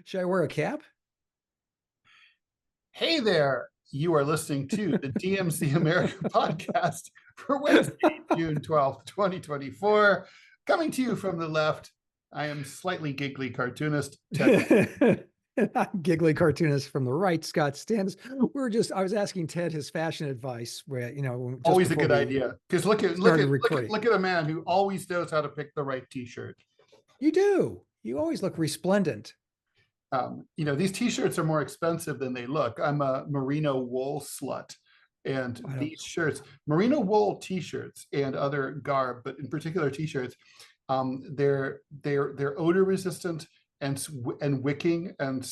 Should I wear a cap? Hey there, you are listening to the DMZ America podcast for Wednesday, June 12th, 2024. Coming to you from the left, I am slightly giggly cartoonist Ted. I'm giggly cartoonist from the right, Scott Stantis. I was asking Ted his fashion advice where, just Always a before good we idea, because look at started recording. look at a man who always knows how to pick the right t-shirt. You do. You always look resplendent. These t-shirts are more expensive than they look. I'm a merino wool slut, and these shirts, merino wool t-shirts and other garb, but in particular t-shirts, they're odor resistant and wicking and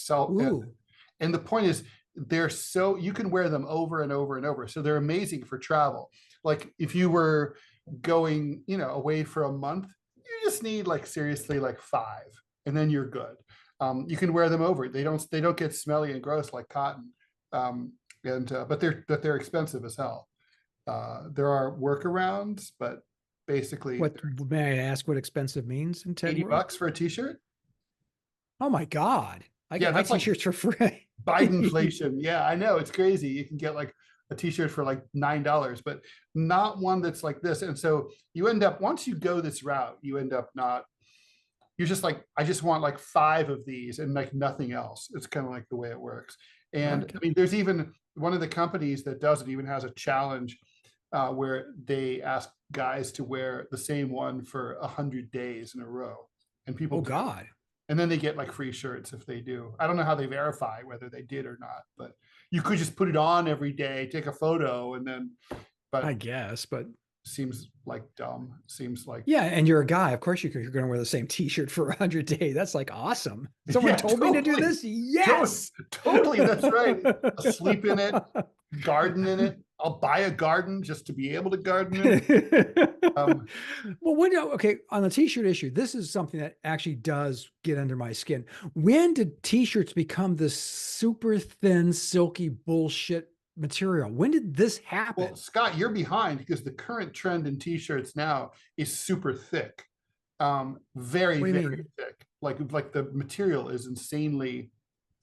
and the point is they're so you can wear them over and over and over, so they're amazing for travel. Like if you were going away for a month, you just need like seriously like 5 and then you're good. You can wear them over. They don't get smelly and gross like cotton, but they're expensive as hell. There are workarounds, but basically, what may I ask? What expensive means in Ted world? $80 for a t-shirt. Oh my God! I get my t-shirts for free. Bidenflation. Yeah, I know, it's crazy. You can get like a t-shirt for like $9, but not one that's like this. And so you end up, once you go this route, you end up not. You're just like, I just want like 5 of these and like nothing else. It's kind of like the way it works. And okay. I mean, there's even one of the companies that does it even has a challenge where they ask guys to wear the same one for 100 days in a row. And people, God. And then they get like free shirts if they do. I don't know how they verify whether they did or not, but you could just put it on every day, take a photo, and then, but I guess, but seems like dumb. Seems like, yeah, and you're a guy, of course you're going to wear the same t-shirt for 100 days. That's like awesome. Someone told me to do this. Yes, totally. That's right. I'll sleep in it, garden in it. I'll buy a garden just to be able to garden in it. Well, okay, on the t-shirt issue, this is something that actually does get under my skin. When did t-shirts become this super thin, silky bullshit material? When did this happen? Well, Scott, you're behind, because the current trend in t-shirts now is super thick, very thick. Like the material is insanely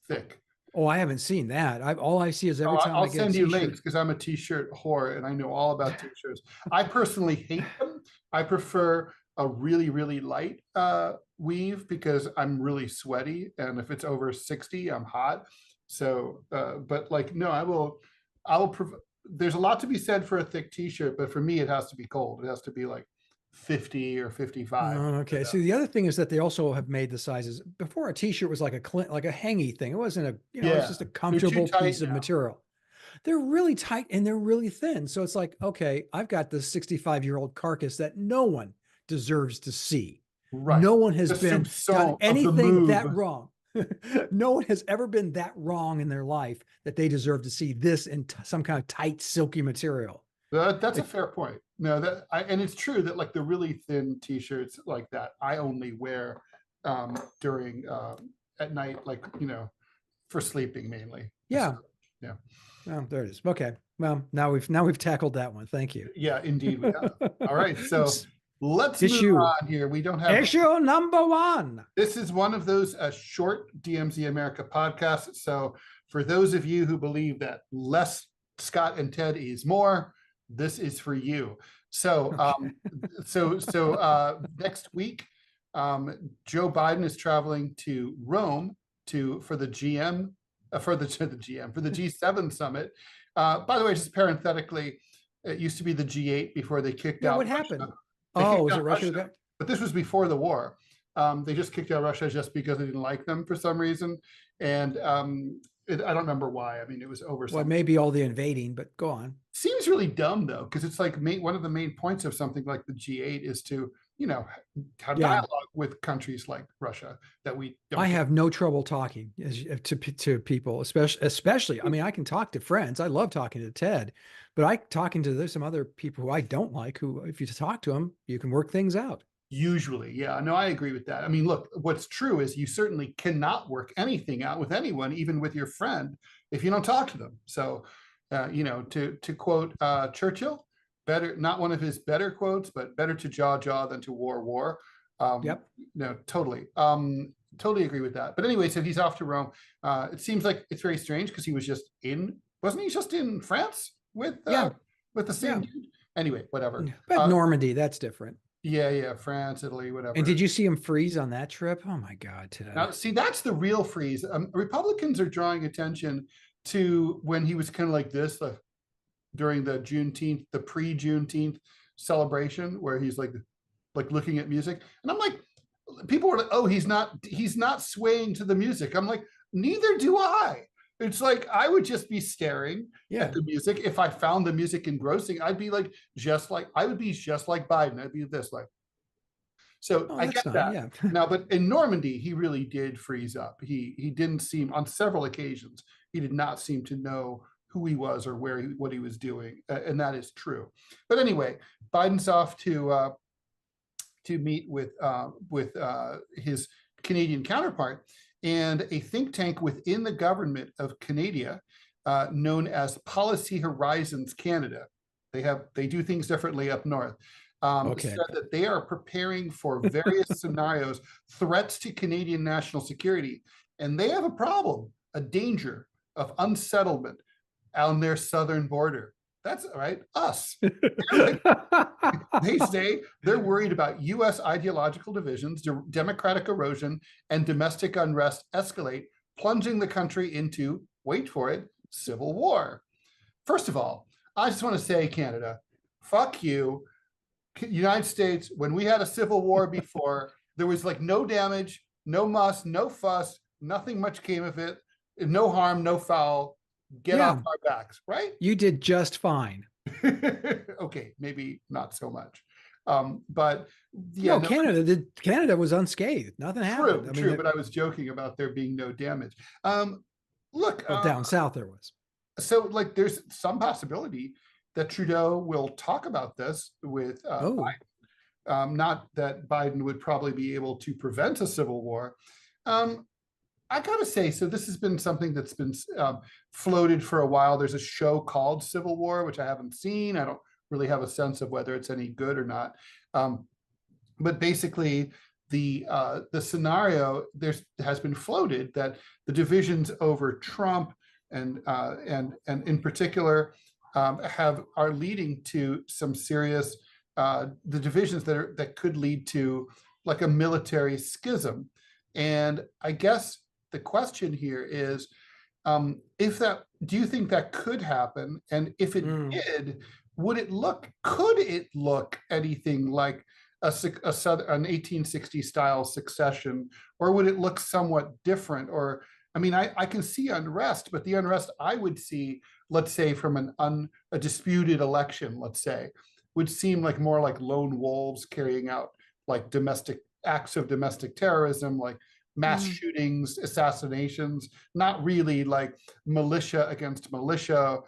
thick. Oh, I haven't seen that. All I see is every time I'll send you links, because I'm a t-shirt whore and I know all about t-shirts. I personally hate them. I prefer a really, really light weave, because I'm really sweaty, and if it's over 60, I'm hot. So, but like, no, I will. There's a lot to be said for a thick t-shirt, but for me, it has to be cold. It has to be like 50 or 55. Oh, okay. So the other thing is that they also have made the sizes. Before, a t-shirt was like a hangy thing. It wasn't a, it's just a comfortable piece of material. They're really tight and they're really thin. So it's like, okay, I've got this 65-year-old carcass that no one deserves to see. Right. No one has done anything that wrong. No one has ever been that wrong in their life that they deserve to see this in some kind of tight, silky material. That's a fair point. No, and it's true that like the really thin t-shirts like that, I only wear during at night, like, for sleeping mainly. Yeah. Yeah. Well, there it is. Okay. Well, now we've tackled that one. Thank you. Yeah, indeed we have. All right. So let's move on here. We don't have issue number 1. This is one of those short DMZ America podcasts. So for those of you who believe that less Scott and Ted is more, this is for you. So, next week, Joe Biden is traveling to Rome for the G7 summit. By the way, just parenthetically, it used to be the G8 before they kicked out. What happened? Was it Russia? But this was before the war. They just kicked out Russia just because they didn't like them for some reason, and I don't remember why. I mean, it was over. Well, maybe all the invading, but go on. Seems really dumb though, because it's like one of the main points of something like the G8 is to have dialogue with countries like Russia that we don't. I have no trouble talking to people, especially. I mean, I can talk to friends. I love talking to Ted, but there's some other people who I don't like. Who, if you talk to them, you can work things out. Usually, yeah. No, I agree with that. I mean, look, what's true is you certainly cannot work anything out with anyone, even with your friend, if you don't talk to them. So, to quote Churchill, better, not one of his better quotes, but better to jaw than to war. Yep. No, totally. totally agree with that. But anyway, so he's off to Rome. It seems like it's very strange because he was just wasn't he just in France with the same dude? Anyway, whatever. But Normandy, that's different. Yeah, France, Italy, whatever. And did you see him freeze on that trip? Oh my God, Ted. Now, see, that's the real freeze. Republicans are drawing attention to when he was kind of like this, during the Juneteenth, the pre-Juneteenth celebration, where he's like looking at music, and I'm like, people were like, "Oh, he's not swaying to the music." I'm like, neither do I. It's like I would just be staring at the music. If I found the music engrossing, I'd be like, I would be just like Biden. I'd be this like. So I get that. Yeah. Now, but in Normandy, he really did freeze up. He didn't seem, on several occasions, he did not seem to know who he was or what he was doing, and that is true. But anyway, Biden's off to meet with his Canadian counterpart, and a think tank within the government of Canada, known as Policy Horizons Canada. They do things differently up north. Said that they are preparing for various scenarios, threats to Canadian national security, and they have a problem, a danger of unsettlement on their southern border. That's right, us. They say they're worried about U.S. ideological divisions, democratic erosion, and domestic unrest escalate, plunging the country into, wait for it, civil war. First of all, I just want to say, Canada, fuck you. United States, when we had a civil war before, there was like no damage, no muss, no fuss, nothing much came of it, no harm, no foul. Get off our backs, right? You did just fine. Okay, maybe not so much. But yeah, no, Canada was unscathed. Nothing happened. True, but I was joking about there being no damage. Look, down south there was. So like there's some possibility that Trudeau will talk about this with Biden. Not that Biden would probably be able to prevent a civil war. I gotta say, so this has been something that's been floated for a while. There's a show called Civil War, which I haven't seen. I don't really have a sense of whether it's any good or not. But basically, the scenario has been floated that the divisions over Trump and in particular are leading to some serious the divisions that could lead to like a military schism. And I guess the question here is, do you think that could happen? And if it did, could it look anything like an 1860 style succession, or would it look somewhat different? Or, I mean, I can see unrest, but the unrest I would see, let's say from a disputed election, let's say, would seem like more like lone wolves carrying out like acts of domestic terrorism, like mass shootings, assassinations, not really like militia against militia,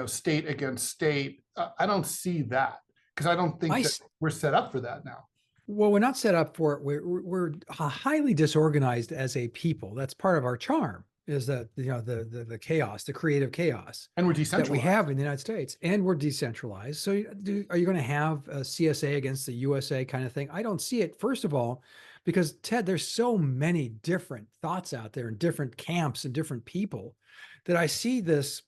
state against state. I don't see that because I don't think that we're set up for that now. Well, we're not set up for it. We're highly disorganized as a people. That's part of our charm, is that the chaos, the creative chaos, and we're decentralized, that we have in the United States, and we're decentralized. So, are you going to have a CSA against the USA kind of thing? I don't see it. First of all, because Ted, there's so many different thoughts out there, and different camps, and different people, that I see this.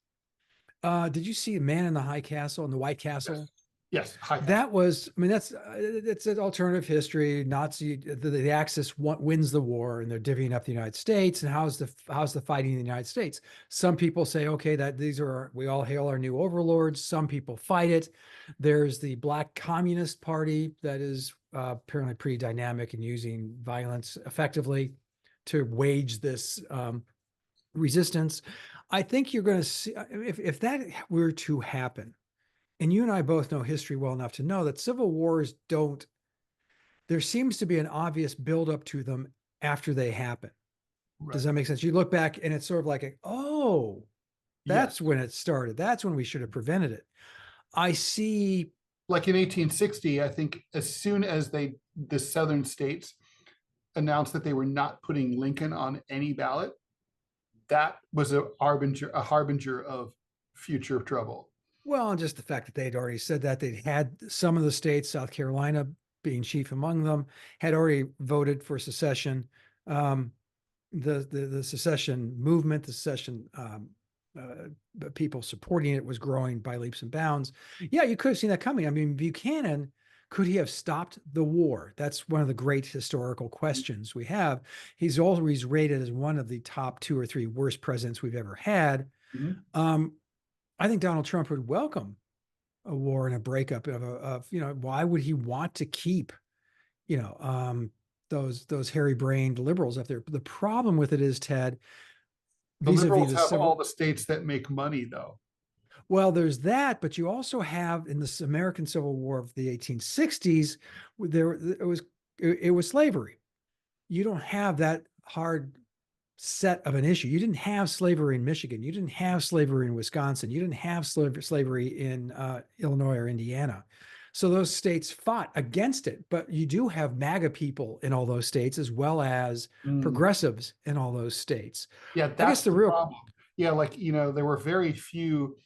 Did you see Man in the High Castle and the White Castle? Yes. That was, I mean, it's an alternative history. Nazi, the Axis wins the war, and they're divvying up the United States. And how's the fighting in the United States? Some people say, okay, that we all hail our new overlords. Some people fight it. There's the Black Communist Party that is apparently pretty dynamic and using violence effectively to wage this resistance. I think you're going to see, if that were to happen, and you and I both know history well enough to know that civil wars there seems to be an obvious buildup to them after they happen. Right. Does that make sense? You look back and it's sort of like, that's when it started. That's when we should have prevented it. I see. Like in 1860, I think as soon as the Southern states announced that they were not putting Lincoln on any ballot, that was a harbinger of future trouble. Well, and just the fact that they'd already said that they'd had some of the states, South Carolina being chief among them, had already voted for secession. the secession movement, the secession people supporting it was growing by leaps and bounds. Yeah, you could have seen that coming. I mean, Buchanan, could he have stopped the war? That's one of the great historical questions we have. He's always rated as one of the top 2 or 3 worst presidents we've ever had. I think Donald Trump would welcome a war and a breakup of why would he want to keep, those hairy-brained liberals up there? The problem with it is, Ted, the liberals have all the states that make money, though. Well, there's that, but you also have in this American Civil War of the 1860s, it was slavery. You don't have that hard set of an issue. You didn't have slavery in Michigan. You didn't have slavery in Wisconsin. You didn't have slavery in Illinois or Indiana. So those states fought against it, but you do have MAGA people in all those states, as well as progressives in all those states. Yeah, that's the real problem. Yeah, like, there were very few,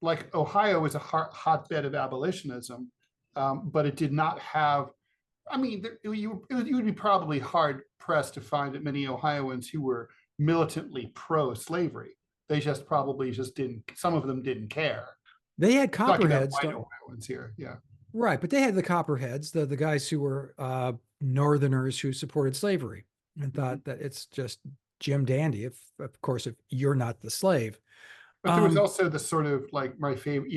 like Ohio was a hotbed of abolitionism, but it did not have, I mean, you would be probably hard pressed to find many Ohioans who were militantly pro-slavery. They probably didn't, some of them didn't care. They had copperheads. Ohioans here, yeah. Right, but they had the copperheads, the guys who were Northerners who supported slavery and thought that it's just Jim Dandy, of course, if you're not the slave. But there was also the sort of like my favorite,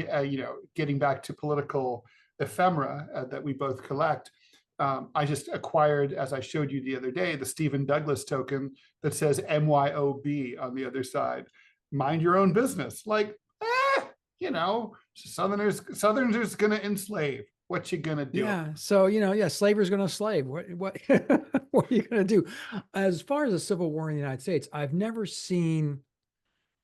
getting back to political ephemera that we both collect. I just acquired, as I showed you the other day, the Stephen Douglas token that says MYOB on the other side. Mind your own business. Like, Southerners going to enslave. What you going to do? Yeah. So, slavers going to slave. What what are you going to do? As far as the Civil War in the United States, I've never seen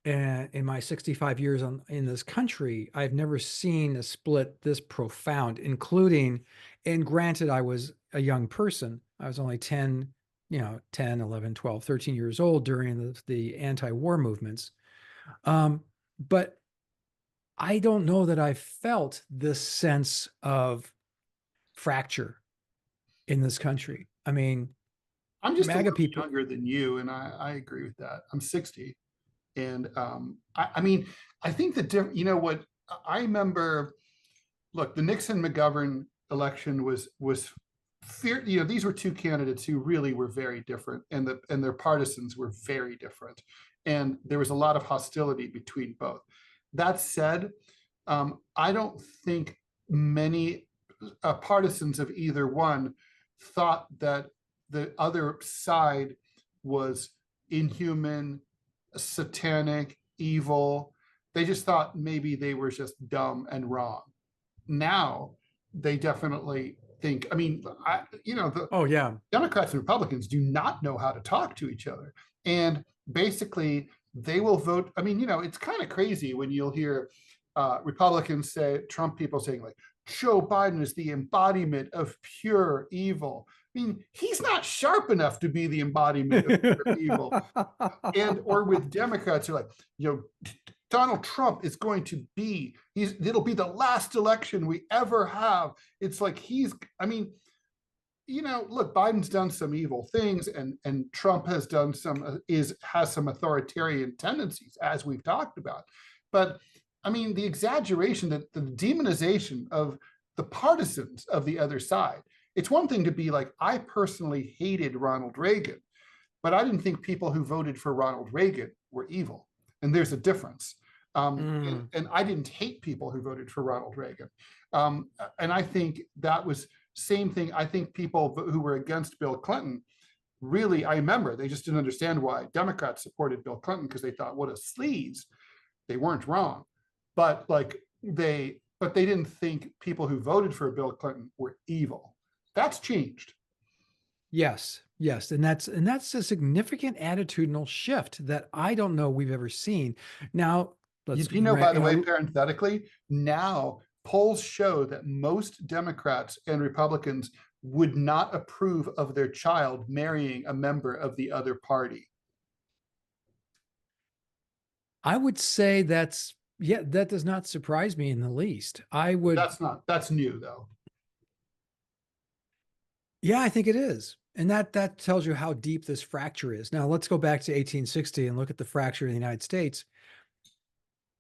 in my 65 years in this country, I've never seen a split this profound, including, and granted, I was a young person. I was only 10, 11, 12, 13 years old during the anti-war movements. But I don't know that I felt this sense of fracture in this country. I mean, I'm just MAGA people younger than you, and I agree with that. I'm 60. And I mean, I think what I remember, look, the Nixon-McGovern election was fear. These were 2 candidates who really were very different, and their partisans were very different, and there was a lot of hostility between both. That said, I don't think many partisans of either one thought that the other side was inhuman, satanic, evil. They just thought maybe they were just dumb and wrong. Now they definitely think, the Democrats and Republicans do not know how to talk to each other. And basically they will vote. I mean, it's kind of crazy when you'll hear Republicans say, Trump people saying like, Joe Biden is the embodiment of pure evil. I mean, he's not sharp enough to be the embodiment of pure evil. Or with Democrats, are like, Donald Trump is going to be, it'll be the last election we ever have. It's like look, Biden's done some evil things, and Trump has done has some authoritarian tendencies, as we've talked about. But I mean, the exaggeration, the demonization of the partisans of the other side. It's one thing to be like, I personally hated Ronald Reagan, but I didn't think people who voted for Ronald Reagan were evil. And there's a difference. And I didn't hate people who voted for Ronald Reagan. And I think that was same thing. I think people who were against Bill Clinton, really, I remember they just didn't understand why Democrats supported Bill Clinton, because they thought, what a sleaze. They weren't wrong. But they didn't think people who voted for Bill Clinton were evil. That's changed. Yes. And that's a significant attitudinal shift that I don't know we've ever seen. Now, by the way, parenthetically, now polls show that most Democrats and Republicans would not approve of their child marrying a member of the other party. I would say that does not surprise me in the least. That's new though. Yeah, I think it is. And that tells you how deep this fracture is. Now let's go back to 1860 and look at the fracture in the United States.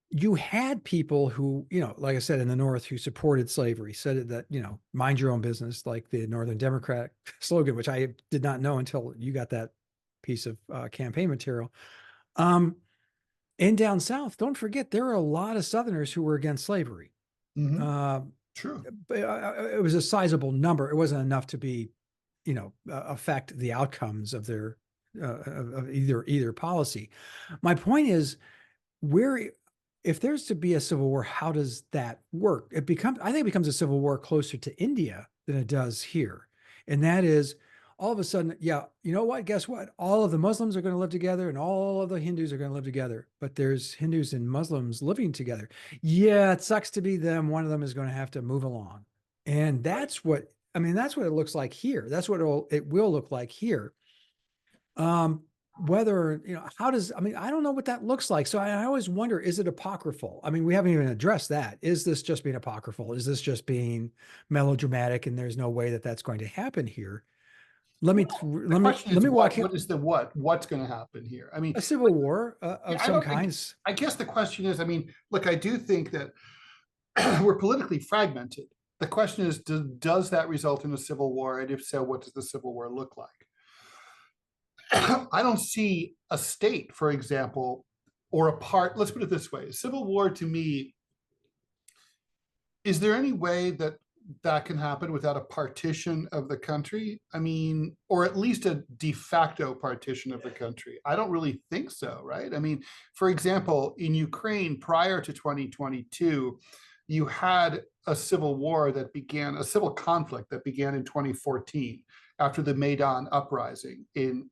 You had people who, like I said, in the North, who supported slavery, said that, mind your own business, like the Northern Democratic slogan, which I did not know until you got that piece of campaign material. And down South, don't forget, there are a lot of Southerners who were against slavery. True. It was a sizable number. It wasn't enough to be, affect the outcomes of their of either policy. My point is, if there's to be a civil war, how does that work? I think it becomes a civil war closer to India than it does here. And that is, all of a sudden, yeah, you know what? Guess what? All of the Muslims are going to live together and all of the Hindus are going to live together. But there's Hindus and Muslims living together. Yeah, it sucks to be them. One of them is going to have to move along. And that's what it looks like here. That's what it will look like here. Whether, I don't know what that looks like. So I always wonder, is it apocryphal? I mean, we haven't even addressed that. Is this just being apocryphal? Is this just being melodramatic and there's no way that that's going to happen here? Let me walk. What is what's going to happen here? I mean, a civil war of some kinds. I guess the question is, look, I do think that we're politically fragmented. The question is, does that result in a civil war? And if so, what does the civil war look like? I don't see a state, for example, or a part. Let's put it this way. Civil war, to me, is there any way that can happen without a partition of the country? Or at least a de facto partition of the country. I don't really think so, right? For example, in Ukraine prior to 2022, you had a civil conflict that began in 2014 after the Maidan uprising in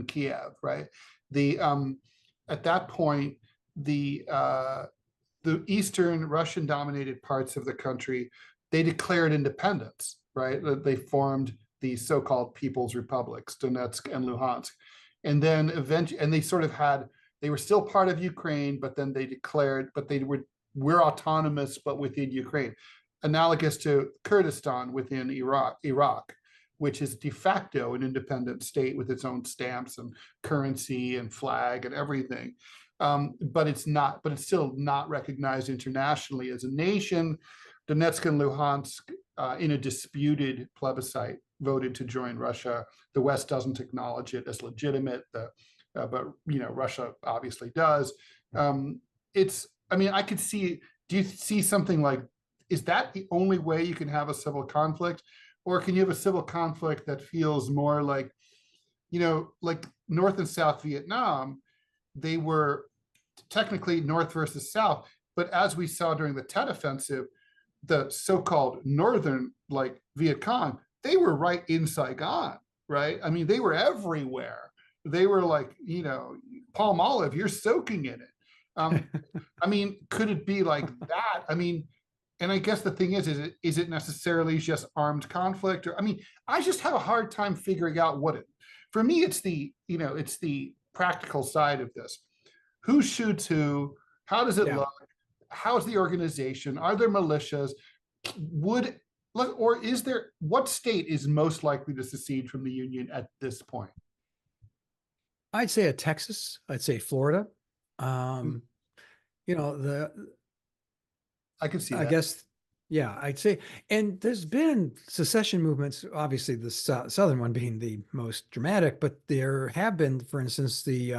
Kiev, right? At that point, the Eastern Russian-dominated parts of the country, they declared independence, right? They formed the so-called People's Republics, Donetsk and Luhansk. And then eventually, and they were still part of Ukraine, but then they declared, but we're autonomous, but within Ukraine, analogous to Kurdistan within Iraq, which is de facto an independent state with its own stamps and currency and flag and everything. But it's still not recognized internationally as a nation. Donetsk and Luhansk, in a disputed plebiscite, voted to join Russia. The West doesn't acknowledge it as legitimate, but Russia obviously does. I could see. Do you see something like? Is that the only way you can have a civil conflict, or can you have a civil conflict that feels more like, like North and South Vietnam? They were technically North versus South, but as we saw during the Tet Offensive, the so-called Northern, like Viet Cong, they were right in Saigon, right? They were everywhere. They were like, palm olive, you're soaking in it. Could it be like that? And I guess the thing is it necessarily just armed conflict? Or, I just have a hard time figuring out for me, it's the practical side of this. Who shoots who? How does it look? How's the organization? Are there militias? What state is most likely to secede from the Union at this point? I'd say Texas. I'd say Florida. I could see that. I guess, yeah, I'd say, and there's been secession movements, obviously the Southern one being the most dramatic, but there have been, for instance, the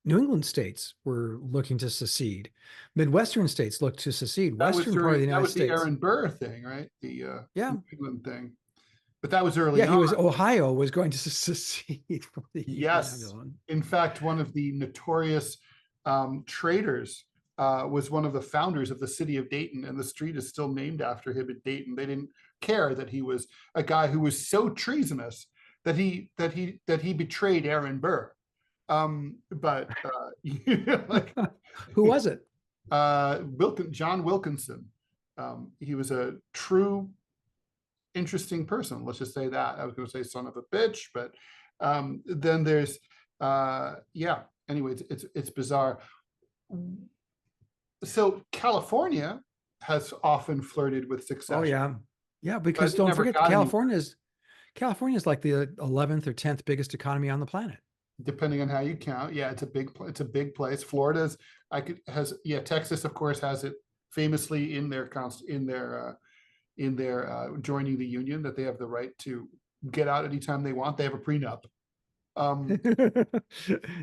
New England states were looking to secede. Midwestern states looked to secede. Western part of the United States. That was the Aaron Burr thing, right? The New England thing. But that was early on. Yeah, Ohio was going to secede from the Yes. In fact, one of the notorious traders was one of the founders of the city of Dayton, and the street is still named after him in Dayton. They didn't care that he was a guy who was so treasonous that he betrayed Aaron Burr. But who was it? John Wilkinson. He was a true, interesting person. Let's just say that. I was going to say son of a bitch, but then there's Anyway, it's bizarre. So California has often flirted with succession. Oh yeah, because don't forget, California is like the 11th or 10th biggest economy on the planet. Depending on how you count. Yeah, it's a big place. Florida's Texas, of course, has it famously in their joining the union, that they have the right to get out anytime they want. They have a prenup.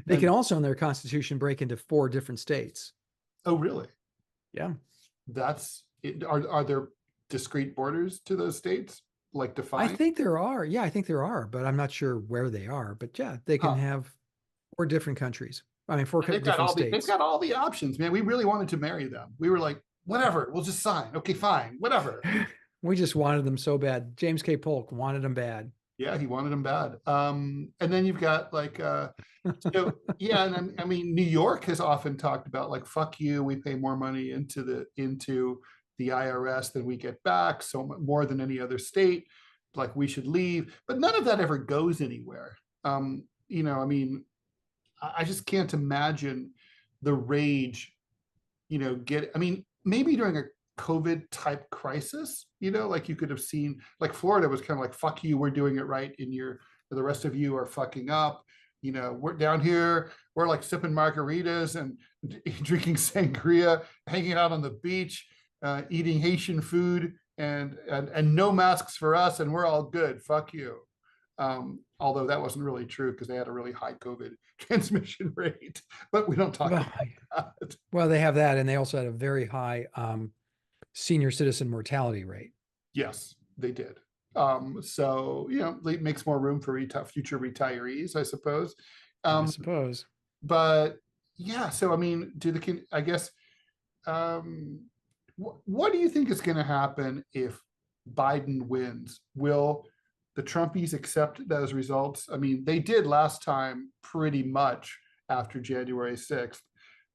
They can also in their constitution break into 4 different states. Oh, really? Yeah. That's it. Are there discrete borders to those states, like defined? I think there are. Yeah, I think there are, but I'm not sure where they are. But yeah, they can have 4 different countries. I mean, 4 different states. They've got all the options, man. We really wanted to marry them. We were like, whatever, we'll just sign. Okay, fine, whatever. We just wanted them so bad. James K. Polk wanted them bad. Yeah, he wanted them bad. And then you've got like, yeah, and I mean, New York has often talked about like, fuck you, we pay more money into the IRS than we get back, so more than any other state. Like, we should leave, but none of that ever goes anywhere. I mean, I just can't imagine the rage. I mean, maybe during a COVID type crisis, like you could have seen, like Florida was kind of like, fuck you, we're doing it right, and the rest of you are fucking up. We're down here, we're like sipping margaritas and drinking sangria, hanging out on the beach, eating Haitian food, and no masks for us, and we're all good. Fuck you. Although that wasn't really true, because they had a really high COVID transmission rate, but we don't talk about that. Well, they have that, and they also had a very high senior citizen mortality rate. Yes, they did. So, it makes more room for future retirees, I suppose. I suppose. But yeah, so I mean, what do you think is going to happen if Biden wins? Will the Trumpies accept those results? I mean, they did last time pretty much after January 6th.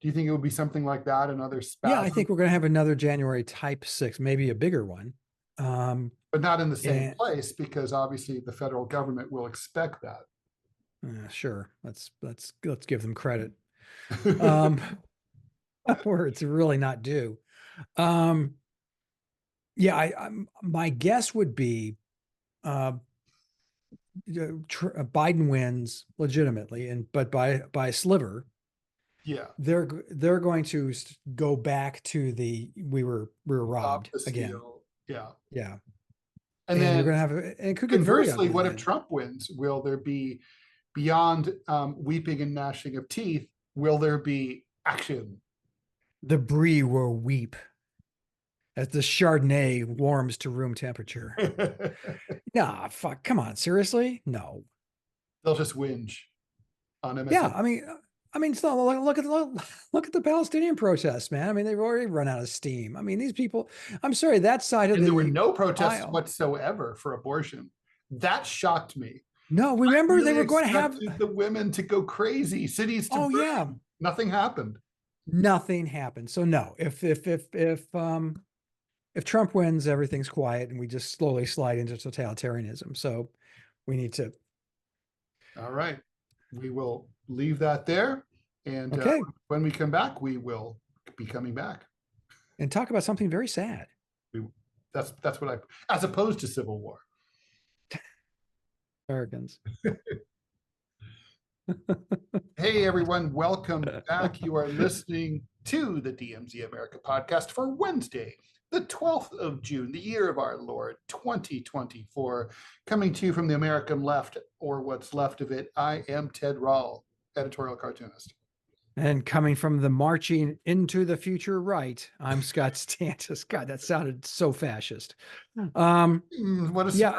Do you think it would be something like that, another spasm? Yeah, I think we're going to have another January type 6, maybe a bigger one. But not in the same place, because obviously the federal government will expect that. Sure. Let's give them credit. Where it's really not due. Yeah, my guess would be Biden wins legitimately, but by a sliver. Yeah, they're going to go back to we were robbed again. Yeah. And then you're going to have it could get conversely, what if Trump wins? Will there be, beyond weeping and gnashing of teeth, will there be action? The brie will weep as the Chardonnay warms to room temperature. Nah, fuck, come on, seriously? No. They'll just whinge on MSNBC. Yeah, I mean, it's not, look at the Palestinian protests, man. I mean, they've already run out of steam. I mean, these people, I'm sorry, that side of there were no protests whatsoever for abortion. That shocked me. No, remember really they were going to have the women to go crazy, cities to burn. Yeah. Nothing happened. Nothing happened. So no, if Trump wins, everything's quiet and we just slowly slide into totalitarianism. So we need to. All right. We will leave that there. And when we come back, we will be coming back. And talk about something very sad. That's what as opposed to civil war. Americans. Hey, everyone. Welcome back. You are listening to the DMZ America podcast for Wednesday, the 12th of June, the year of our Lord, 2024. Coming to you from the American left, or what's left of it, I am Ted Rall, editorial cartoonist. And coming from the marching into the future right, I'm Scott Stantis. God, that sounded so fascist. What a surprise. Yeah.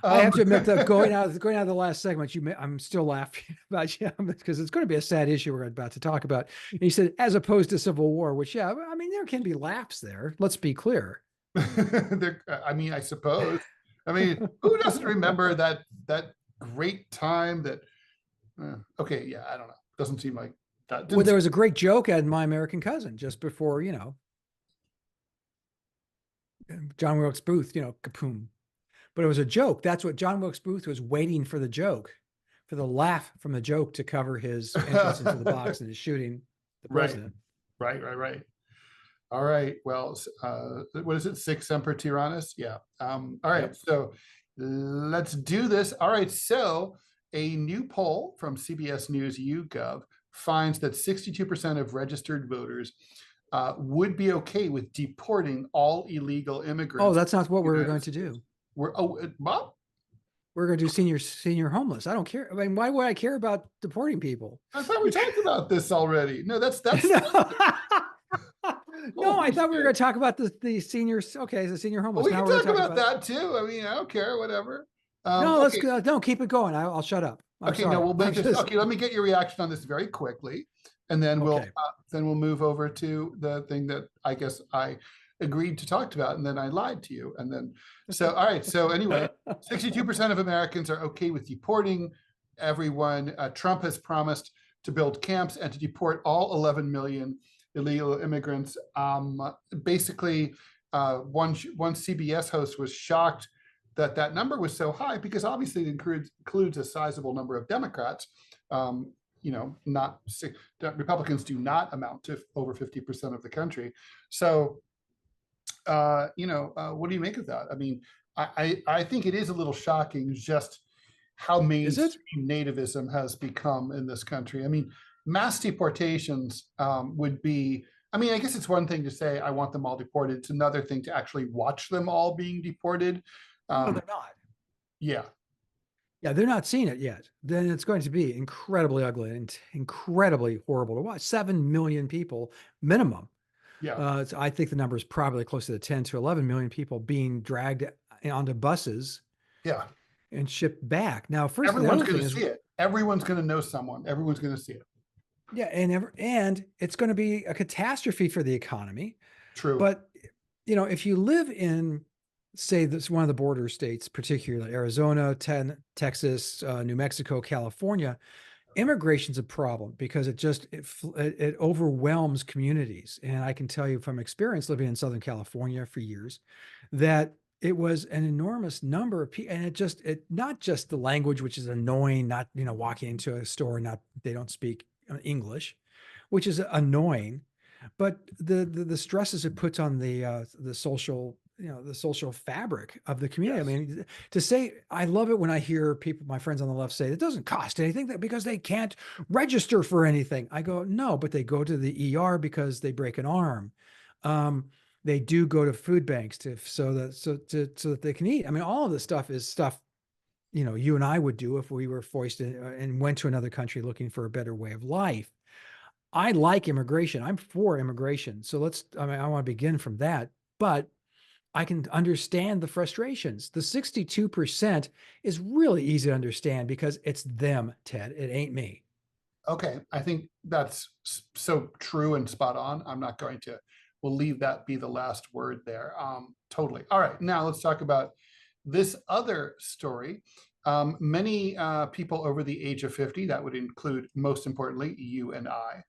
I have to admit that going out of the last segment, I'm still laughing about because it's going to be a sad issue we're about to talk about. And he said, as opposed to civil war, which, I mean, there can be laughs there. Let's be clear. I suppose. I mean, who doesn't remember that great time that? Okay, yeah, I don't know. Doesn't seem like that. Well, there was a great joke at My American Cousin just before, John Wilkes Booth, kapoom. But it was a joke. That's what John Wilkes Booth was waiting for, the joke, for the laugh from the joke to cover his entrance into the box and his shooting the president. Right. All right. Well, what is it? Sic semper tyrannis? Yeah. All right. Yep. So Let's do this. All right. So a new poll from CBS News YouGov finds that 62% of registered voters would be okay with deporting all illegal Oh, immigrants. that's not what we're going to do. Bob? We're going to do senior homeless. I don't care. I mean, why would I care about deporting people? I thought we talked about this already. No, that's No, I thought we were going to talk about the seniors. Okay, the senior homeless. Well, we now can talk about that too. I mean, I don't care, whatever. No, let's go. No, keep it going. I'll shut up. I'm sorry. No, we'll make this. Okay, let me get your reaction on this very quickly, and then we'll move over to the thing that I guess I agreed to talk about, and then I lied to you, and then all right. So anyway, 62% of Americans are okay with deporting everyone. Trump has promised to build camps and to deport all 11 million illegal immigrants. Basically, one CBS host was shocked that that number was so high because obviously it includes a sizable number of Democrats. Not Republicans do not amount to over 50% of the country. So, what do you make of that? I mean, I think it is a little shocking just how mainstream nativism has become in this country. I mean, mass deportations would be, I mean, I guess it's one thing to say, I want them all deported. It's another thing to actually watch them all being deported. No, they're not. Yeah. Yeah, they're not seeing it yet. Then it's going to be incredibly ugly and incredibly horrible to watch. 7 million people minimum. Yeah. I think the number is probably close to the 10 to 11 million people being dragged onto buses. Yeah. And shipped back. Now, first, everyone's going to see it. Everyone's going to know someone. Everyone's going to see it. Yeah, and it's going to be a catastrophe for the economy. True. But if you live in, say, this one of the border states, particularly Arizona, Texas, New Mexico, California, immigration's a problem because it overwhelms communities. And I can tell you from experience living in Southern California for years that it was an enormous number of people, and it not just the language, which is annoying, not walking into a store, they don't speak English, which is annoying, but the stresses it puts on the social, the social fabric of the community. Yes. I mean, to say, I love it when I hear people, my friends on the left, say it doesn't cost anything because they can't register for anything. I go, no, but they go to the ER because they break an arm. They do go to food banks so that they can eat. I mean, all of this stuff is stuff, you and I would do if we were forced and went to another country looking for a better way of life. I like immigration. I'm for immigration. So I want to begin from that, but I can understand the frustrations. The 62% is really easy to understand because it's them, Ted. It ain't me. Okay. I think that's so true and spot on. I'm not going to, we'll leave that be the last word there. Totally. All right. Now let's talk about this other story. Many people over the age of 50, that would include, most importantly, you and I.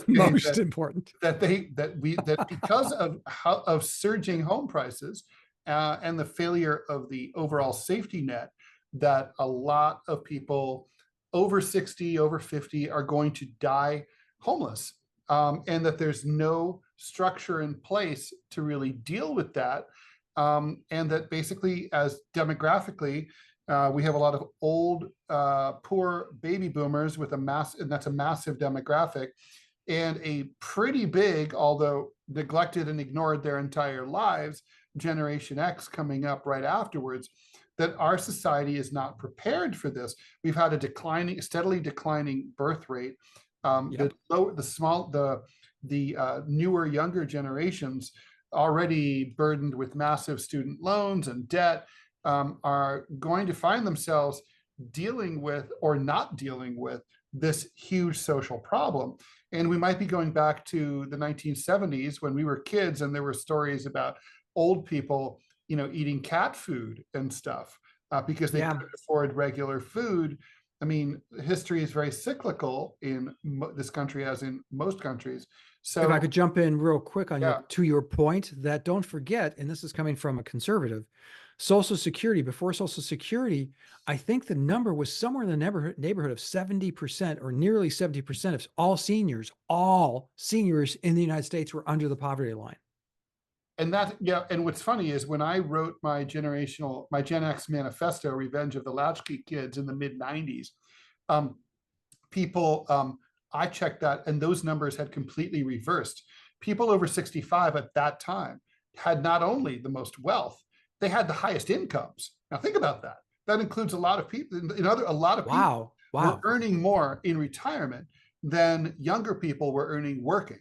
Most important. That because of surging home prices and the failure of the overall safety net, that a lot of people over 60, over 50 are going to die homeless. And that there's no structure in place to really deal with that. And that basically, as demographically, we have a lot of old, poor baby boomers with and that's a massive demographic, and a pretty big, although neglected and ignored their entire lives, Generation X coming up right afterwards, that our society is not prepared for this. We've had a steadily declining birth rate. Yep. The newer, younger generations, already burdened with massive student loans and debt, are going to find themselves dealing with or not dealing with this huge social problem. And we might be going back to the 1970s when we were kids and there were stories about old people, eating cat food and stuff because they couldn't afford regular food. I mean, history is very cyclical in this country, as in most countries. So if I could jump in real quick on your point, that don't forget, and this is coming from a conservative, Social Security, before Social Security, I think the number was somewhere in the neighborhood of 70% or nearly 70% of all seniors in the United States were under the poverty line. And that, yeah, and what's funny is when I wrote my Gen X manifesto, Revenge of the Latchkey Kids in the mid 90s, people, I checked that and those numbers had completely reversed. People over 65 at that time had not only the most wealth, they had the highest incomes. Now think about that. That includes a lot of people, a lot of people were earning more in retirement than younger people were earning working.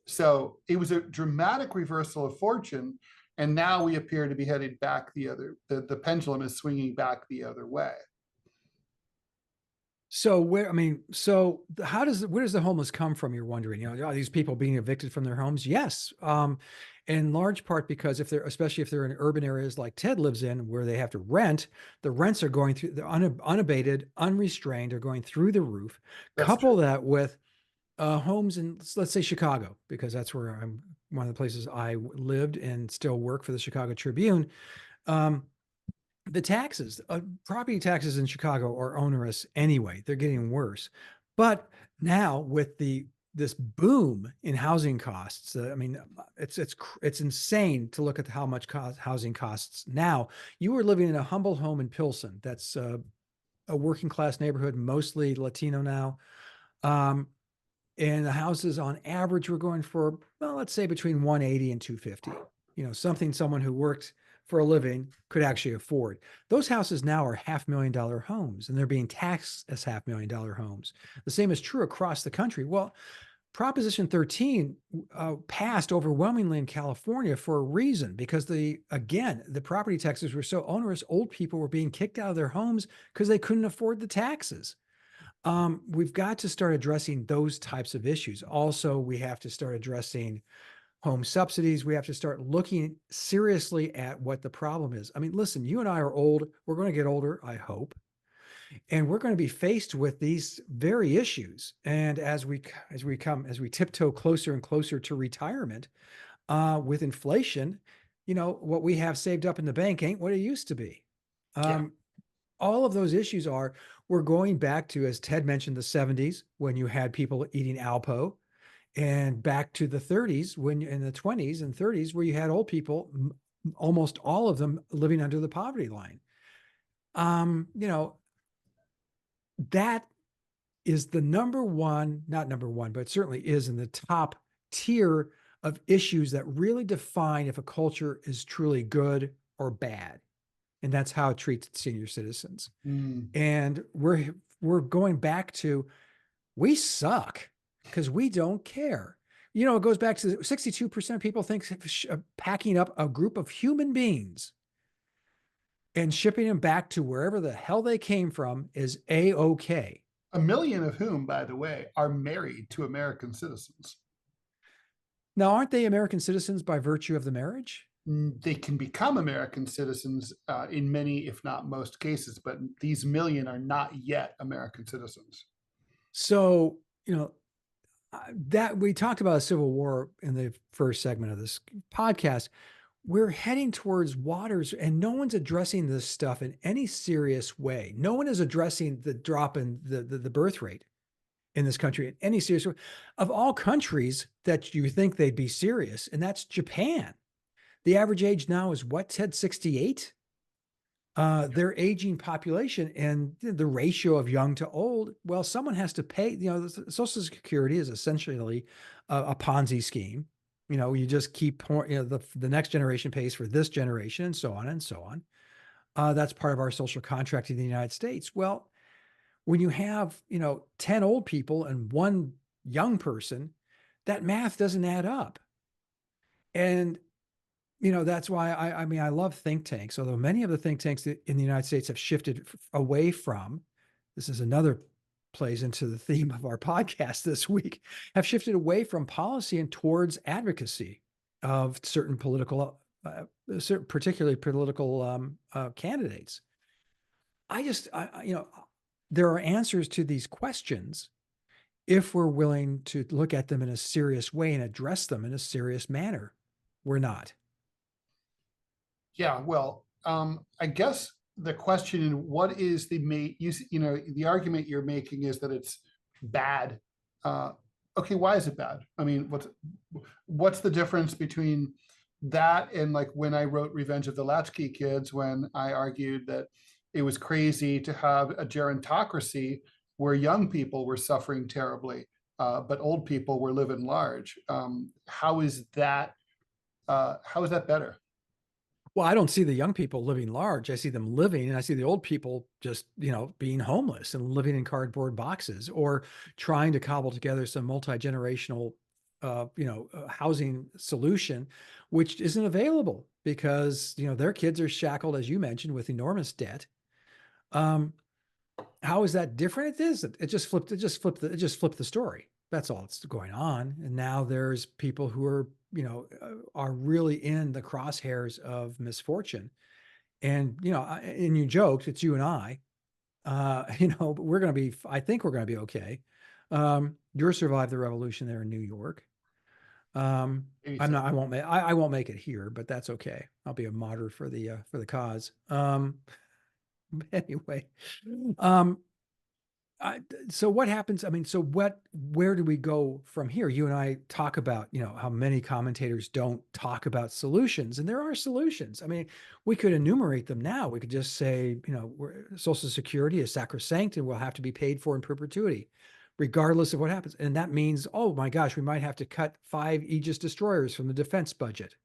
So it was a dramatic reversal of fortune. And now we appear to be headed back the pendulum is swinging back the other way. So where does the homeless come from? You're wondering, are these people being evicted from their homes? Yes. In large part because especially if they're in urban areas like Ted lives in, where they have to rent, the rents are going through, they're unabated, unrestrained, are going through the roof. Couple that with homes in, let's say, Chicago, because that's where I'm, one of the places I lived and still work for the Chicago Tribune. The taxes, property taxes in Chicago are onerous anyway. They're getting worse. But now with this boom in housing costs, it's insane to look at how much housing costs now. You were living in a humble home in Pilsen. That's a working class neighborhood, mostly Latino now. And the houses on average were going for, well, let's say between 180 and 250. Something someone who worked for a living could actually afford. Those houses now are $500,000 homes, and they're being taxed as $500,000 homes. The same is true across the country. Well, Proposition 13 passed overwhelmingly in California for a reason, because the property taxes were so onerous, old people were being kicked out of their homes because they couldn't afford the taxes. We've got to start addressing those types of issues. Also, we have to start addressing home subsidies. We have to start looking seriously at what the problem is. I mean, listen, you and I are old. We're going to get older, I hope. And we're going to be faced with these very issues. And as we tiptoe closer and closer to retirement, with inflation, what we have saved up in the bank ain't what it used to be. All of those issues we're going back to, as Ted mentioned, the 70s, when you had people eating Alpo, and back to the 30s, when in the 20s and 30s, where you had old people, almost all of them living under the poverty line. That is the not number one, but certainly is in the top tier of issues that really define if a culture is truly good or bad. And that's how it treats senior citizens. And we're going back to, we suck because we don't care. It goes back to 62% of people think packing up a group of human beings and shipping them back to wherever the hell they came from is A-okay. 1 million of whom, by the way, are married to American citizens. Now, aren't they American citizens by virtue of the marriage? They can become American citizens in many, if not most cases, but these million are not yet American citizens. So, that we talked about a civil war in the first segment of this podcast. We're heading towards waters, and no one's addressing this stuff in any serious way. No one is addressing the drop in the birth rate in this country in any serious way. Of all countries that you think they'd be serious, and that's Japan. The average age now is what, Ted, 68? Their aging population and the ratio of young to old, well, someone has to pay. Social Security is essentially a Ponzi scheme. You just keep, the next generation pays for this generation, and so on and so on. That's part of our social contract in the United States. Well, when you have, 10 old people and 1 young person, that math doesn't add up. And that's why I love think tanks, although many of the think tanks in the United States have shifted away from, this is another plays into the theme of our podcast this week, have shifted away from policy and towards advocacy of certain political, particularly political candidates. There are answers to these questions if we're willing to look at them in a serious way and address them in a serious manner. We're not. Yeah, well, I guess the question, what is the argument you're making is that it's bad. Okay, why is it bad? I mean, what's the difference between that, and like when I wrote Revenge of the Latchkey Kids, when I argued that it was crazy to have a gerontocracy where young people were suffering terribly, but old people were living large. How is that better? Well, I don't see the young people living large. I see them living, and I see the old people just, being homeless and living in cardboard boxes, or trying to cobble together some multi-generational, housing solution, which isn't available because, their kids are shackled, as you mentioned, with enormous debt. How is that different? It isn't. It just flipped the story. That's all that's going on. And now there's people who are, are really in the crosshairs of misfortune. And, and you joked, it's you and I, but we're going to be, I think we're going to be okay. You're survived the revolution there in New York. I won't make it here, but that's okay. I'll be a martyr for the cause. Anyway, so what happens? I mean, where do we go from here? You and I talk about, how many commentators don't talk about solutions, and there are solutions. I mean, we could enumerate them now. We could just say, Social Security is sacrosanct and will have to be paid for in perpetuity, regardless of what happens. And that means, oh my gosh, we might have to cut 5 Aegis destroyers from the defense budget.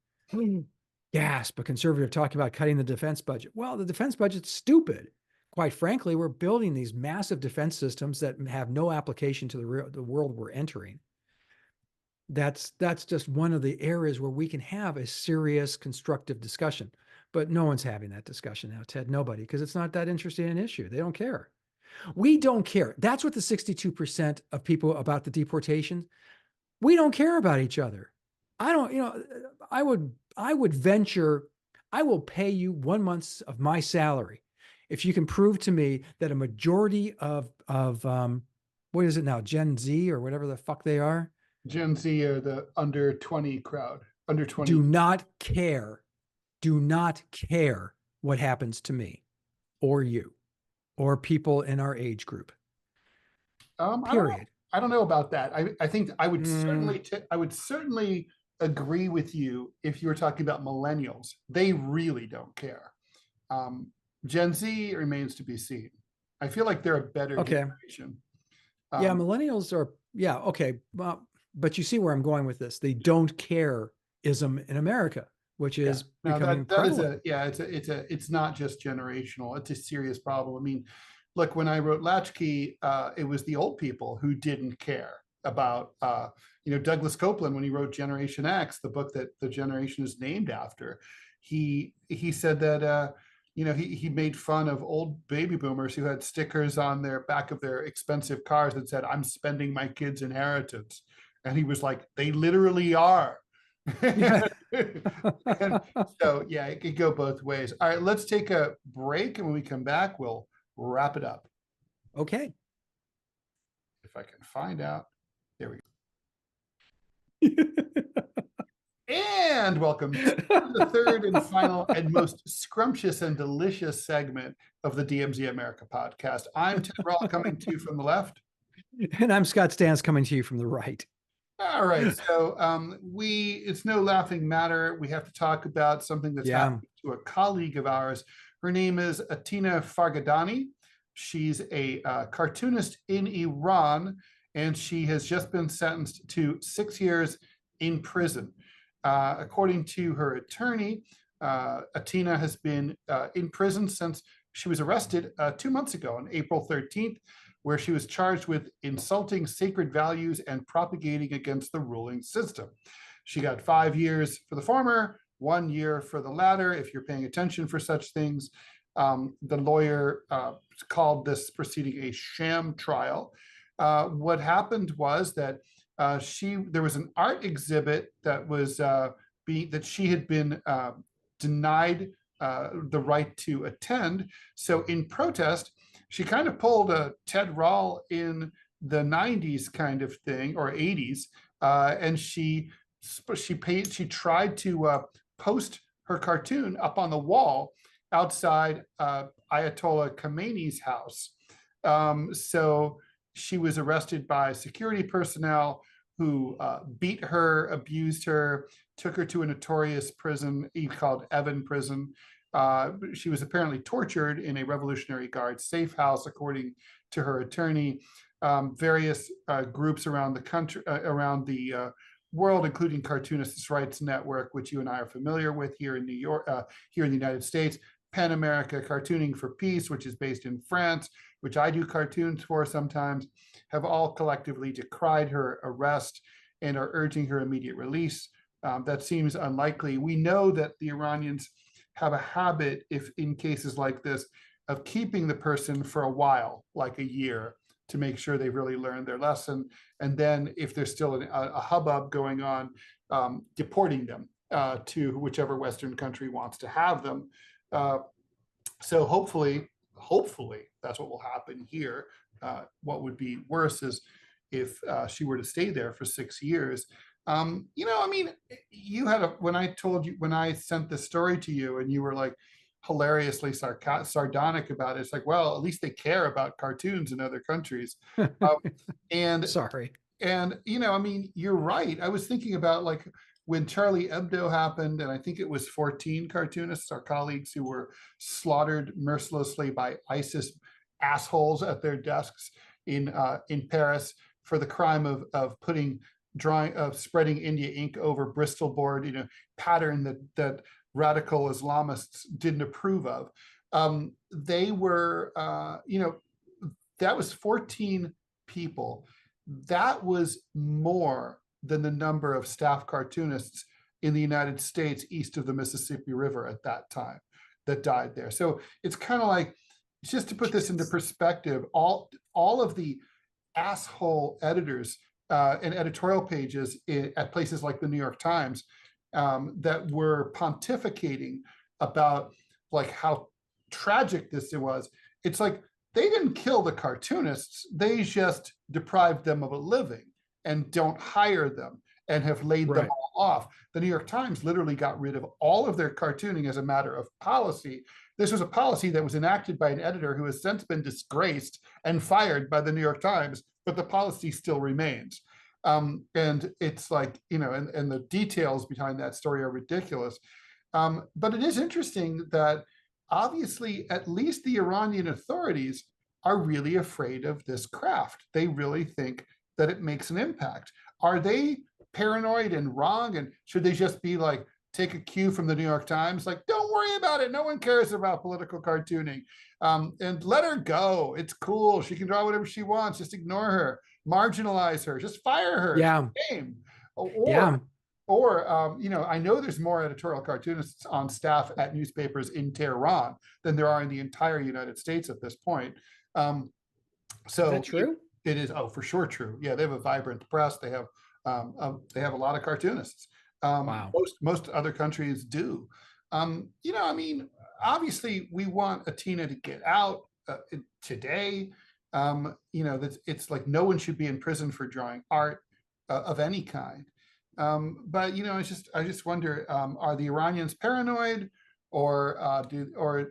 Gasp, a conservative talking about cutting the defense budget. Well, the defense budget's stupid. Quite frankly, we're building these massive defense systems that have no application to the world we're entering. That's just one of the areas where we can have a serious, constructive discussion. But no one's having that discussion now, Ted. Nobody, because it's not that interesting an issue. They don't care. We don't care. That's what the 62% of people about the deportation. We don't care about each other. I don't, I would venture, I will pay you 1 month of my salary if you can prove to me that a majority of what is it now, Gen Z or whatever the fuck they are? Gen Z are the under 20 crowd, under 20. Do not care what happens to me or you or people in our age group. Period. I don't know about that. I think I would certainly agree with you if you were talking about millennials. They really don't care. Gen Z remains to be seen. I feel like they're a better generation. Yeah, millennials are, okay. Well, but you see where I'm going with this. They don't care-ism in America, which is becoming prevalent. It's not just generational. It's a serious problem. I mean, look, when I wrote Latchkey, it was the old people who didn't care about, Douglas Copeland, when he wrote Generation X, the book that the generation is named after, he said that, he made fun of old baby boomers who had stickers on their back of their expensive cars that said, "I'm spending my kids' inheritance." And he was like, they literally are. And so, it could go both ways. All right, let's take a break. And when we come back, we'll wrap it up. Okay. If I can find out. There we go. And welcome to the third and final and most scrumptious and delicious segment of the DMZ America podcast. I'm Ted Rall, coming to you from the left. And I'm Scott Stantis, coming to you from the right. All right. So it's no laughing matter. We have to talk about something that's happened to a colleague of ours. Her name is Atena Farghadani. She's a cartoonist in Iran, and she has just been sentenced to 6 years in prison. According to her attorney, Atena has been in prison since she was arrested 2 months ago on April 13th, where she was charged with insulting sacred values and propagating against the ruling system. She got 5 years for the former, 1 year for the latter, if you're paying attention for such things. The lawyer called this proceeding a sham trial. What happened was that there was an art exhibit that was that she had been denied the right to attend. So in protest, she kind of pulled a Ted Rall in the 90s kind of thing, or 80s, and she tried to post her cartoon up on the wall outside Ayatollah Khamenei's house. So she was arrested by security personnel who beat her, abused her, took her to a notorious prison called Evin Prison. She was apparently tortured in a Revolutionary Guard safe house, according to her attorney. Various groups around the country, around the world, including Cartoonists Rights Network, which you and I are familiar with here in New York, here in the United States, PEN America, Cartooning for Peace, which is based in France, which I do cartoons for sometimes, have all collectively decried her arrest and are urging her immediate release. That seems unlikely. We know that the Iranians have a habit, if in cases like this, of keeping the person for a while, like a year, to make sure they've really learned their lesson. And then if there's still a hubbub going on, deporting them to whichever Western country wants to have them. So hopefully that's what will happen here. What would be worse is if she were to stay there for 6 years. You know, I mean, you had when I sent this story to you and you were like hilariously sardonic about it. It's like, well, at least they care about cartoons in other countries. And sorry. And, you know, I mean, you're right. I was thinking about like when Charlie Hebdo happened, and I think it was 14 cartoonists, our colleagues, who were slaughtered mercilessly by ISIS assholes at their desks in Paris for the crime of spreading India ink over Bristol board, you know, pattern that radical Islamists didn't approve of. They were, you know, that was 14 people. That was more than the number of staff cartoonists in the United States east of the Mississippi River at that time that died there. So it's kind of like, just to put this into perspective, all of the asshole editors and editorial pages at places like the New York Times that were pontificating about like how tragic this was. It's like, they didn't kill the cartoonists, they just deprived them of a living and don't hire them and have laid them all off. The New York Times literally got rid of all of their cartooning as a matter of policy. This was a policy that was enacted by an editor who has since been disgraced and fired by the New York Times, but the policy still remains. And it's like, you know, and the details behind that story are ridiculous. But it is interesting that obviously, at least the Iranian authorities are really afraid of this craft. They really think that it makes an impact. Are they paranoid and wrong? And should they just be like, take a cue from the New York Times? Like, don't worry about it. No one cares about political cartooning. And let her go. It's cool. She can draw whatever she wants. Just ignore her, marginalize her, just fire her. Yeah. Shame. Or, you know, I know there's more editorial cartoonists on staff at newspapers in Tehran than there are in the entire United States at this point. So is that true? It is. Oh, for sure true. Yeah, they have a vibrant press. They have a lot of cartoonists. Wow. Most other countries do. You know, I mean, obviously we want Atena to get out today. You know, it's like no one should be in prison for drawing art of any kind. But you know, I just wonder: are the Iranians paranoid, or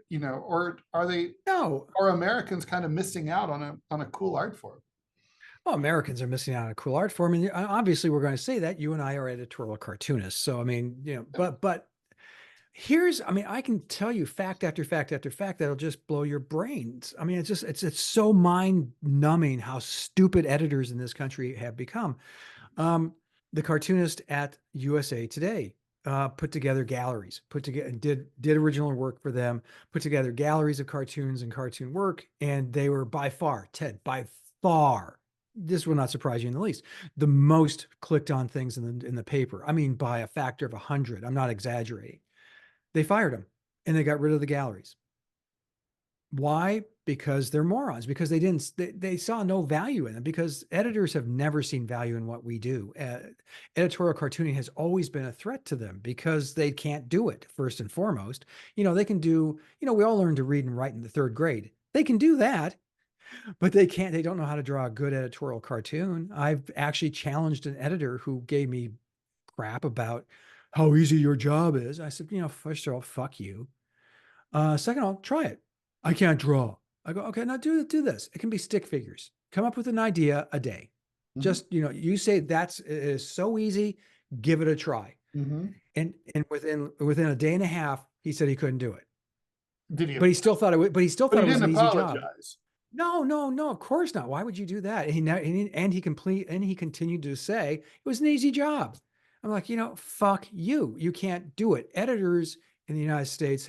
you know, or are they? No. Or Americans kind of missing out on a cool art form? Well, Americans are missing out on a cool art form, and obviously, we're going to say that. You and I are editorial cartoonists, so I mean, you know, but here's, I mean, I can tell you fact after fact after fact that'll just blow your brains. I mean, it's so mind numbing how stupid editors in this country have become. The cartoonist at USA Today put together galleries, did original work for them, put together galleries of cartoons and cartoon work, and they were by far, Ted, by far, this will not surprise you in the least, the most clicked on things in the paper. I mean, by a factor of 100. I'm not exaggerating. They fired them and they got rid of the galleries. Why? Because they're morons, because they saw no value in them, because editors have never seen value in what we do. Editorial cartooning has always been a threat to them because they can't do it, first and foremost. You know, they can do, you know, we all learned to read and write in the 3rd grade. They can do that, but they don't know how to draw a good editorial cartoon. I've actually challenged an editor who gave me crap about how easy your job is. I said, you know, first of all, fuck you. Second of all, try it. I can't draw. I go, okay, now do this. It can be stick figures. Come up with an idea a day. Just, you say it is so easy, give it a try. Mm-hmm. And within a day and a half, he said he couldn't do it. Did he? But he still thought it was an easy job. No, of course not. Why would you do that? And he continued to say it was an easy job. I'm like, fuck you. You can't do it. Editors in the United States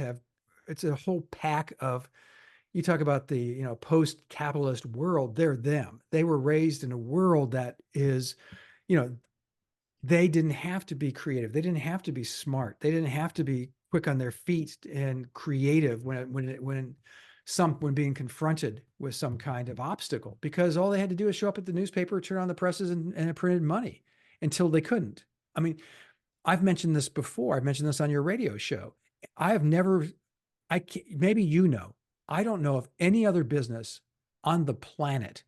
it's a whole pack of, you talk about the, post-capitalist world, they're them. They were raised in a world that is, they didn't have to be creative. They didn't have to be smart. They didn't have to be quick on their feet and creative when being confronted with some kind of obstacle, because all they had to do is show up at the newspaper, turn on the presses, and it printed money until they couldn't. I mean, I've mentioned this before. I've mentioned this on your radio show. Maybe I don't know of any other business on the planet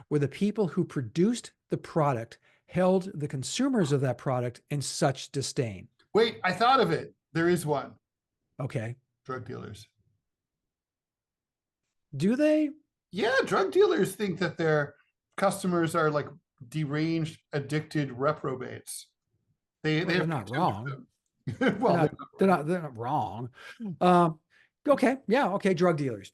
where the people who produced the product held the consumers of that product in such disdain. Wait, I thought of it. There is one. Okay. Drug dealers. Do they? Yeah, drug dealers think that their customers are like deranged, addicted reprobates. They're not wrong. Well, they're not wrong. Okay. Yeah. Okay. Drug dealers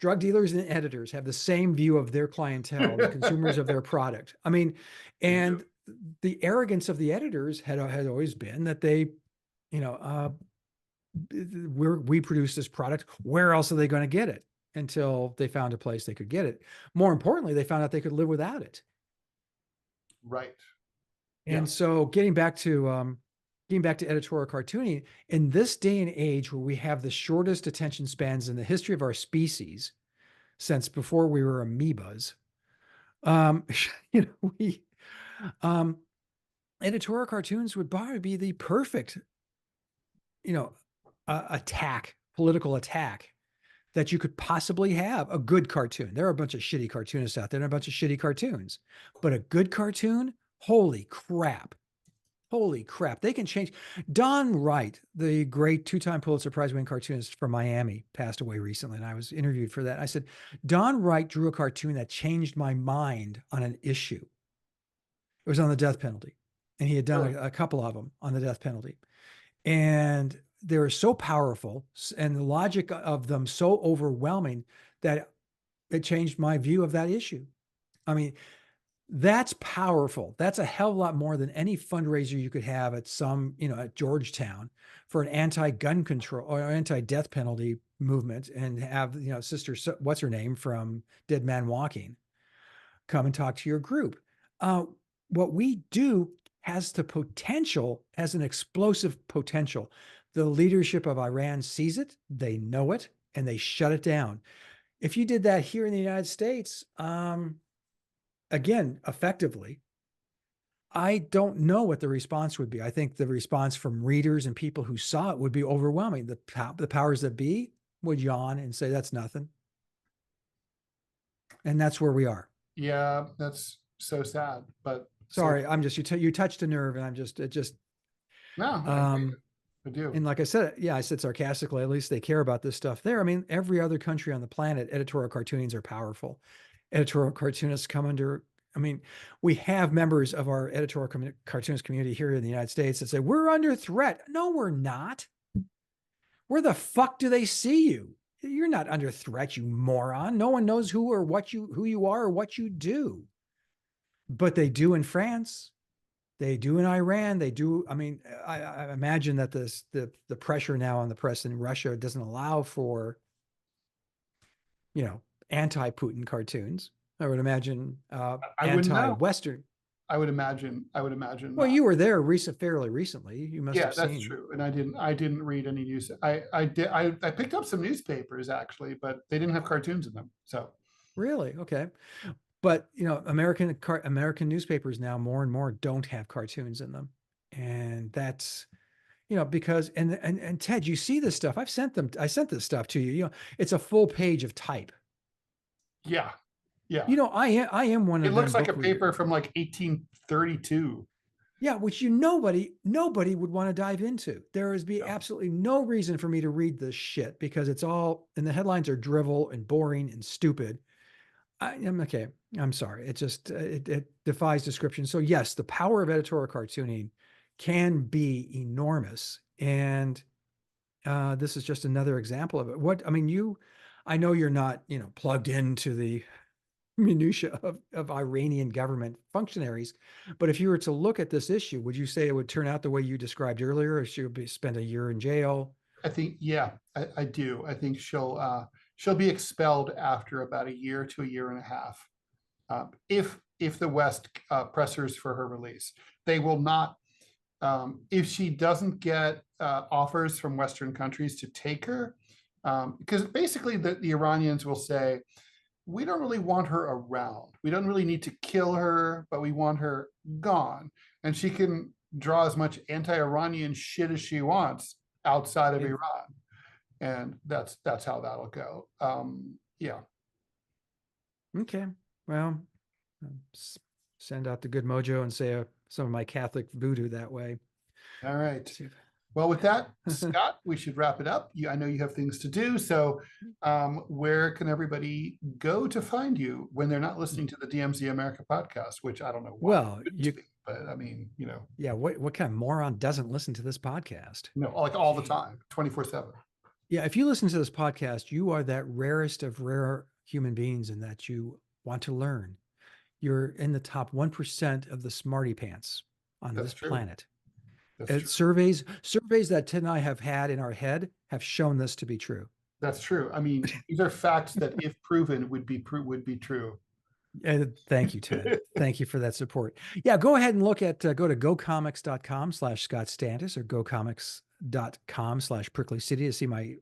and editors have the same view of their clientele, the consumers of their product. I mean, and the arrogance of the editors had always been that they, we produce this product. Where else are they going to get it? Until they found a place they could get it. More importantly, they found out they could live without it. Right. And so getting back to editorial cartooning, in this day and age where we have the shortest attention spans in the history of our species since before we were amoebas, editorial cartoons would probably be the perfect, political attack that you could possibly have. A good cartoon. There are a bunch of shitty cartoonists out there and a bunch of shitty cartoons, but a good cartoon, holy crap. They can change. Don Wright, the great 2-time Pulitzer Prize winning cartoonist from Miami, passed away recently, and I was interviewed for that. I said, Don Wright drew a cartoon that changed my mind on an issue. It was on the death penalty, and he had done a couple of them on the death penalty. And they were so powerful and the logic of them so overwhelming that it changed my view of that issue. I mean, that's powerful. That's a hell of a lot more than any fundraiser you could have at at Georgetown for an anti-gun control or anti-death penalty movement, and have, Sister, what's her name from Dead Man Walking, come and talk to your group. What we do has the potential, has an explosive potential. The leadership of Iran sees it, they know it, and they shut it down. If you did that here in the United States, again, effectively, I don't know what the response would be. I think the response from readers and people who saw it would be overwhelming. The powers that be would yawn and say, that's nothing. And that's where we are. Yeah, that's so sad, but sorry, you touched a nerve, and no, I do. And like I said, I said sarcastically, at least they care about this stuff there. I mean, every other country on the planet, editorial cartoons are powerful. Editorial cartoonists come under, we have members of our editorial cartoonist community here in the United States that say, we're under threat. No, we're not. Where the fuck do they see you? You're not under threat, you moron. No one knows who you are or what you do. But they do in France. They do in Iran. They do. I imagine that the pressure now on the press in Russia doesn't allow for, anti-Putin cartoons. I would imagine anti-Western. I would imagine. Well, you were there fairly recently. You must have seen. Yeah, that's true. And I didn't read any news. I picked up some newspapers actually, but they didn't have cartoons in them. So really, okay. But American newspapers now more and more don't have cartoons in them, and that's because and Ted, you see this stuff. I sent this stuff to you. It's a full page of type. Yeah. I am one of them. It looks like a paper from like 1832. Yeah, which nobody would want to dive into. There is absolutely no reason for me to read this shit, because it's all, and the headlines are drivel and boring and stupid. I'm okay. I'm sorry. It just defies description. So yes, the power of editorial cartooning can be enormous. And this is just another example of it. I know you're not, plugged into the minutia of Iranian government functionaries, but if you were to look at this issue, would you say it would turn out the way you described earlier, or she would spend a year in jail? I think, yeah, I do. I think she'll be expelled after about a year to a year and a half. If the West pressers for her release, they will not. If she doesn't get offers from Western countries to take her, because basically the Iranians will say, we don't really want her around. We don't really need to kill her, but we want her gone. And she can draw as much anti-Iranian shit as she wants outside of Iran. And that's how that'll go. Yeah. Okay. Well, send out the good mojo and say some of my Catholic voodoo that way. All right. Well, with that, Scott, we should wrap it up. I know you have things to do. So where can everybody go to find you when they're not listening to the DMZ America podcast, which I don't know why. Well, but I mean, Yeah, what kind of moron doesn't listen to this podcast? Like all the time, 24/7. Yeah, if you listen to this podcast, you are that rarest of rare human beings in that you want to learn. You're in the top 1% of the smarty pants on this planet. Surveys that Ted and I have had in our head have shown this to be true. That's true. I mean, these are facts that, if proven, would be true. Thank you, Ted. Thank you for that support. Yeah, go ahead and go to gocomics.com/Scott Stantis or gocomics.com/Prickly City to see my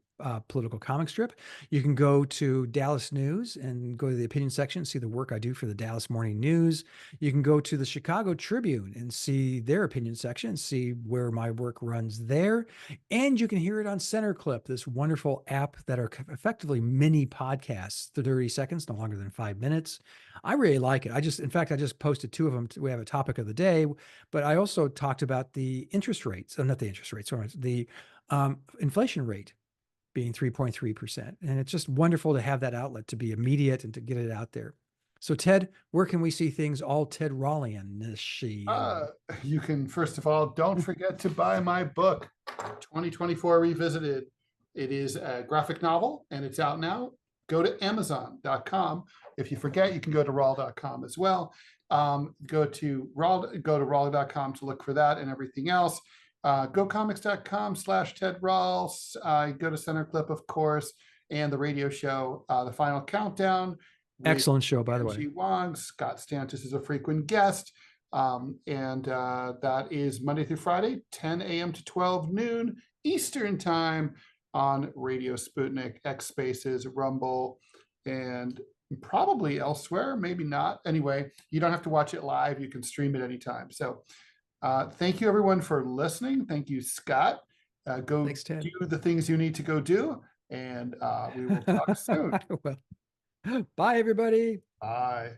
political comic strip. You can go to Dallas News and go to the opinion section and see the work I do for the Dallas Morning News. You can go to the Chicago Tribune and see their opinion section and see where my work runs there. And you can hear it on Center Clip, this wonderful app that are effectively mini podcasts, 30 seconds, no longer than 5 minutes. I really like it. In fact, I just posted 2 of them. We have a topic of the day, but I also talked about the interest rates, not the interest rates, sorry, the inflation rate being 3.3%. And it's just wonderful to have that outlet, to be immediate and to get it out there. So Ted, where can we see things all Ted Rallian? You can, first of all, don't forget to buy my book, 2024 Revisited. It is a graphic novel and it's out now. Go to Amazon.com. If you forget, you can go to Rall.com as well. Go to Rall.com to look for that and everything else. GoComics.com/Ted Rall. Go to Center Clip, of course, and the radio show, The Final Countdown. Excellent show, by the way. Wong. Scott Stantis is a frequent guest. And that is Monday through Friday, 10 a.m. to 12 noon Eastern Time on Radio Sputnik, X Spaces, Rumble, and probably elsewhere, maybe not. Anyway, you don't have to watch it live. You can stream it anytime. So thank you, everyone, for listening. Thank you, Scott. Thanks, Ted. Do the things you need to go do, and we will talk soon. Well, bye, everybody. Bye.